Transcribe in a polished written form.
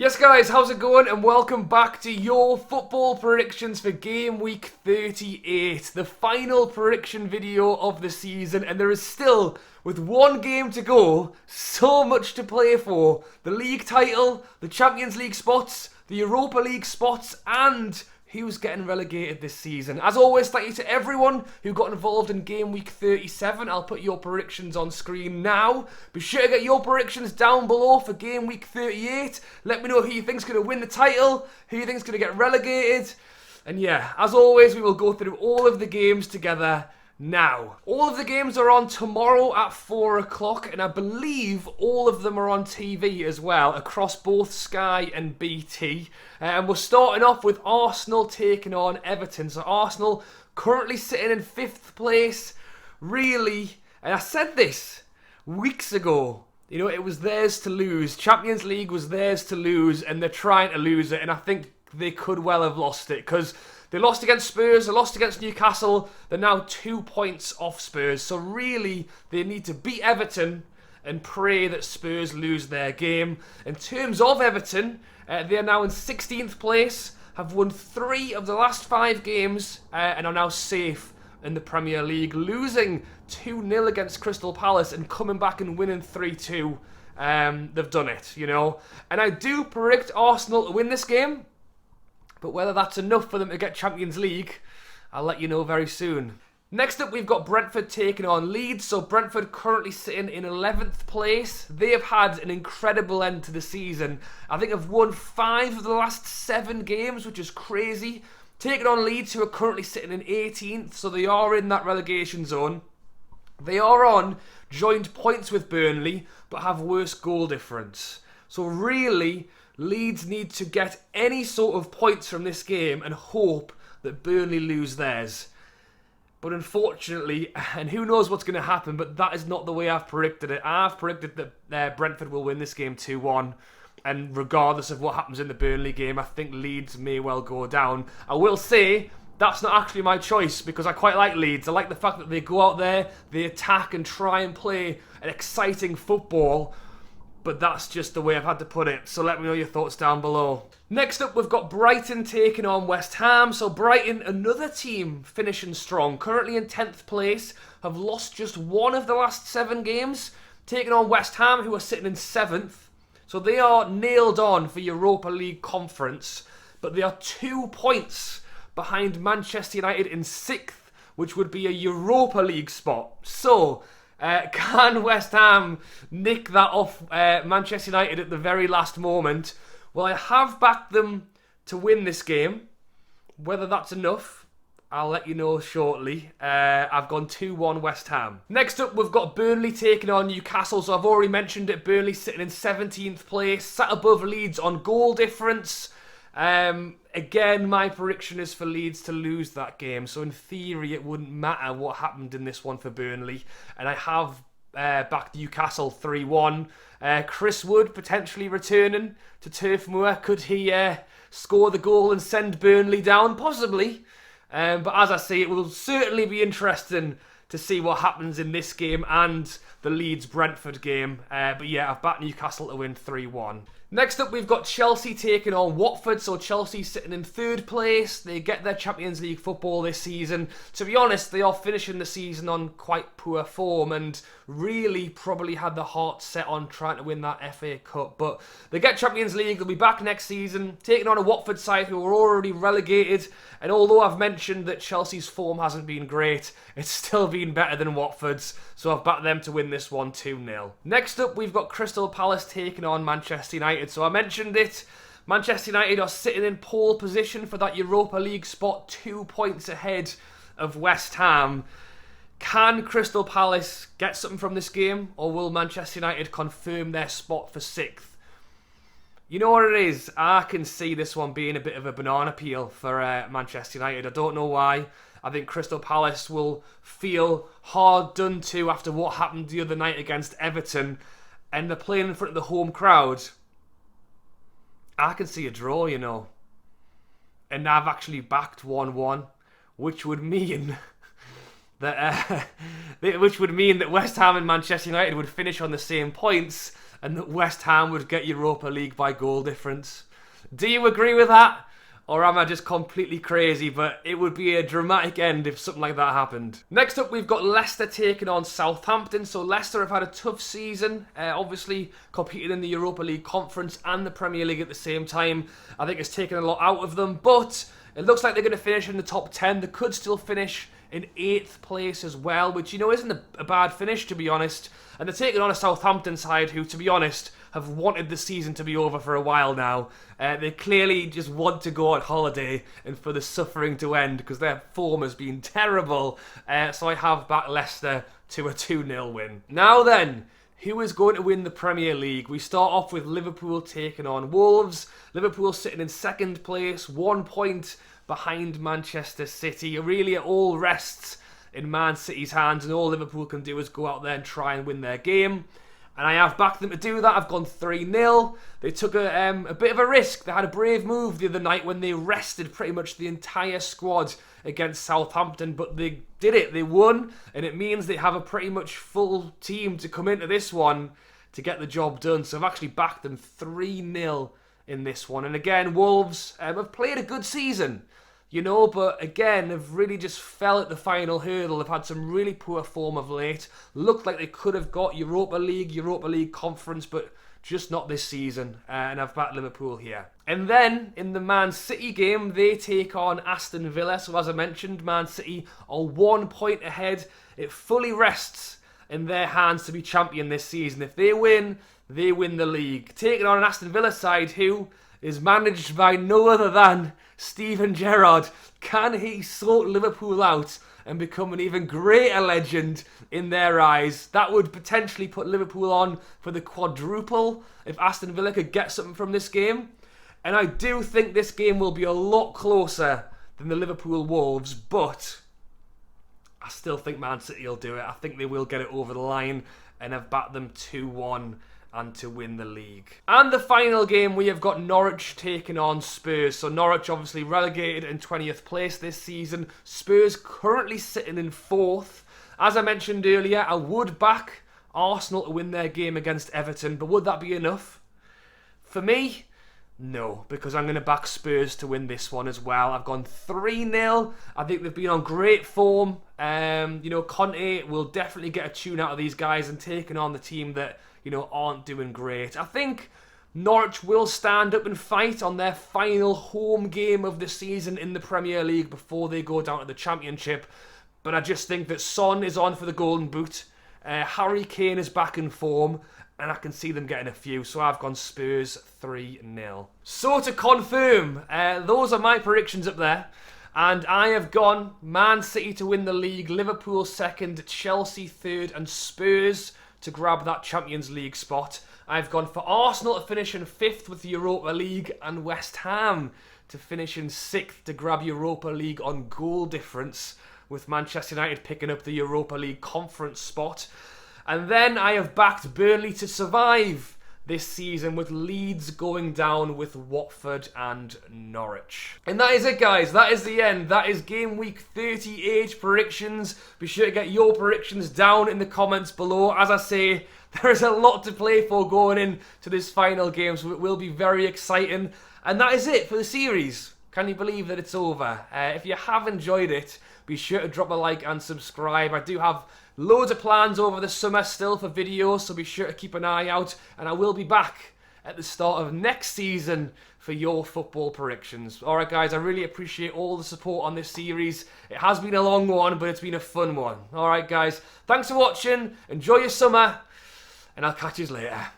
Yes guys, how's it going? And welcome back to your football predictions for game week 38. The final prediction video of the season, and there is still, with one game to go, so much to play for. The league title, the Champions League spots, the Europa League spots, and who's getting relegated this season. As always, thank you to everyone who got involved in game week 37. I'll put your predictions on screen now. Be sure to get your predictions down below for game week 38. Let me know who you think's going to win the title, who you think's going to get relegated. And yeah, as always, we will go through all of the games together now. All of the games are on tomorrow at 4 o'clock, and I believe all of them are on TV as well, across both Sky and BT. And we're starting off with Arsenal taking on Everton. So Arsenal currently sitting in 5th place. Really, and I said this weeks ago, you know, it was theirs to lose. Champions League was theirs to lose, and they're trying to lose it, and I think they could well have lost it, because they lost against Spurs, they lost against Newcastle, they're now 2 points off Spurs, so really, they need to beat Everton and pray that Spurs lose their game. In terms of Everton, they are now in 16th place, have won 3 of the last 5 games, and are now safe in the Premier League, losing 2-0 against Crystal Palace and coming back and winning 3-2. They've done it, you know. And I do predict Arsenal to win this game, but whether that's enough for them to get Champions League, I'll let you know very soon. Next up, we've got Brentford taking on Leeds. So Brentford currently sitting in 11th place. They have had an incredible end to the season. I think they've won 5 of the last 7 games, which is crazy. Taking on Leeds, who are currently sitting in 18th, so they are in that relegation zone. They are on joint points with Burnley, but have worse goal difference. So really, Leeds need to get any sort of points from this game and hope that Burnley lose theirs. But unfortunately, and who knows what's going to happen, but that is not the way I've predicted it. I've predicted that Brentford will win this game 2-1. And regardless of what happens in the Burnley game, I think Leeds may well go down. I will say, that's not actually my choice, because I quite like Leeds. I like the fact that they go out there, they attack and try and play an exciting football. But that's just the way I've had to put it. So let me know your thoughts down below. Next up, we've got Brighton taking on West Ham. So Brighton, another team finishing strong. Currently in 10th place. Have lost just 1 of the last 7 games. Taking on West Ham, who are sitting in 7th. So they are nailed on for Europa League Conference. But they are 2 points behind Manchester United in 6th, which would be a Europa League spot. So can West Ham nick that off Manchester United at the very last moment? Well, I have backed them to win this game. Whether that's enough, I'll let you know shortly. I've gone 2-1 West Ham. Next up, we've got Burnley taking on Newcastle. So I've already mentioned it. Burnley sitting in 17th place, sat above Leeds on goal difference. Again, my prediction is for Leeds to lose that game. So in theory, it wouldn't matter what happened in this one for Burnley. And I have backed Newcastle 3-1. Chris Wood potentially returning to Turf Moor. Could he score the goal and send Burnley down? Possibly. But as I say, it will certainly be interesting to see what happens in this game and the Leeds-Brentford game. But yeah, I've backed Newcastle to win 3-1. Next up, we've got Chelsea taking on Watford. So Chelsea sitting in 3rd place. They get their Champions League football this season. To be honest, they are finishing the season on quite poor form and really probably had the heart set on trying to win that FA Cup. But they get Champions League. They'll be back next season, taking on a Watford side who are already relegated. And although I've mentioned that Chelsea's form hasn't been great, it's still been better than Watford's. So I've backed them to win this one 2-0. Next up, we've got Crystal Palace taking on Manchester United. So I mentioned it. Manchester United are sitting in pole position for that Europa League spot, 2 points ahead of West Ham. Can Crystal Palace get something from this game, or will Manchester United confirm their spot for 6th? You know what it is? I can see this one being a bit of a banana peel for Manchester United. I don't know why. I think Crystal Palace will feel hard done to after what happened the other night against Everton, and they're playing in front of the home crowd. I can see a draw, you know. And I've actually backed 1-1, which would mean that West Ham and Manchester United would finish on the same points, and that West Ham would get Europa League by goal difference. Do you agree with that? Or am I just completely crazy? But it would be a dramatic end if something like that happened. Next up, we've got Leicester taking on Southampton. So Leicester have had a tough season. Obviously, competing in the Europa League Conference and the Premier League at the same time. I think it's taken a lot out of them. But it looks like they're going to finish in the top 10. They could still finish in 8th place as well, which, you know, isn't a bad finish, to be honest. And they're taking on a Southampton side who, to be honest, have wanted the season to be over for a while now. They clearly just want to go on holiday and for the suffering to end because their form has been terrible. So I have backed Leicester to a 2-0 win. Now then, who is going to win the Premier League? We start off with Liverpool taking on Wolves. Liverpool sitting in 2nd place, 1 point behind Manchester City. Really, it all rests in Man City's hands, and all Liverpool can do is go out there and try and win their game. And I have backed them to do that. I've gone 3-0. They took a bit of a risk. They had a brave move the other night when they rested pretty much the entire squad against Southampton, but they did it. They won, and it means they have a pretty much full team to come into this one to get the job done. So I've actually backed them 3-0 in this one. And again, Wolves have played a good season, you know, but again, have really just fell at the final hurdle. They've had some really poor form of late. Looked like they could have got Europa League Conference, but just not this season. And I've backed Liverpool here. And then, in the Man City game, they take on Aston Villa. So as I mentioned, Man City are 1 point ahead. It fully rests in their hands to be champion this season. If they win the league. Taking on an Aston Villa side who is managed by no other than Steven Gerrard. Can he sort Liverpool out and become an even greater legend in their eyes? That would potentially put Liverpool on for the quadruple if Aston Villa could get something from this game. And I do think this game will be a lot closer than the Liverpool Wolves, but I still think Man City will do it. I think they will get it over the line, and I've backed them 2-1 and to win the league. And the final game, we have got Norwich taking on Spurs. So Norwich obviously relegated in 20th place this season. Spurs currently sitting in 4th. As I mentioned earlier, I would back Arsenal to win their game against Everton, but would that be enough? For me, no, because I'm going to back Spurs to win this one as well. I've gone 3-0. I think they've been on great form. You know, Conte will definitely get a tune out of these guys and taking on the team that, you know, aren't doing great. I think Norwich will stand up and fight on their final home game of the season in the Premier League before they go down to the Championship. But I just think that Son is on for the Golden Boot. Harry Kane is back in form, and I can see them getting a few. So I've gone Spurs 3-0. So to confirm, those are my predictions up there. And I have gone Man City to win the league, Liverpool 2nd, Chelsea 3rd, and Spurs to grab that Champions League spot. I've gone for Arsenal to finish in 5th with the Europa League, and West Ham to finish in 6th to grab Europa League on goal difference, with Manchester United picking up the Europa League Conference spot. And then I have backed Burnley to survive this season, with Leeds going down with Watford and Norwich. And that is it, guys. That is the end. That is Game Week 38 predictions. Be sure to get your predictions down in the comments below. As I say, there is a lot to play for going into this final game, so it will be very exciting. And that is it for the series. Can you believe that it's over? If you have enjoyed it, be sure to drop a like and subscribe. I do have loads of plans over the summer still for videos, so be sure to keep an eye out. And I will be back at the start of next season for your football predictions. Alright guys, I really appreciate all the support on this series. It has been a long one, but it's been a fun one. Alright guys, thanks for watching, enjoy your summer, and I'll catch you later.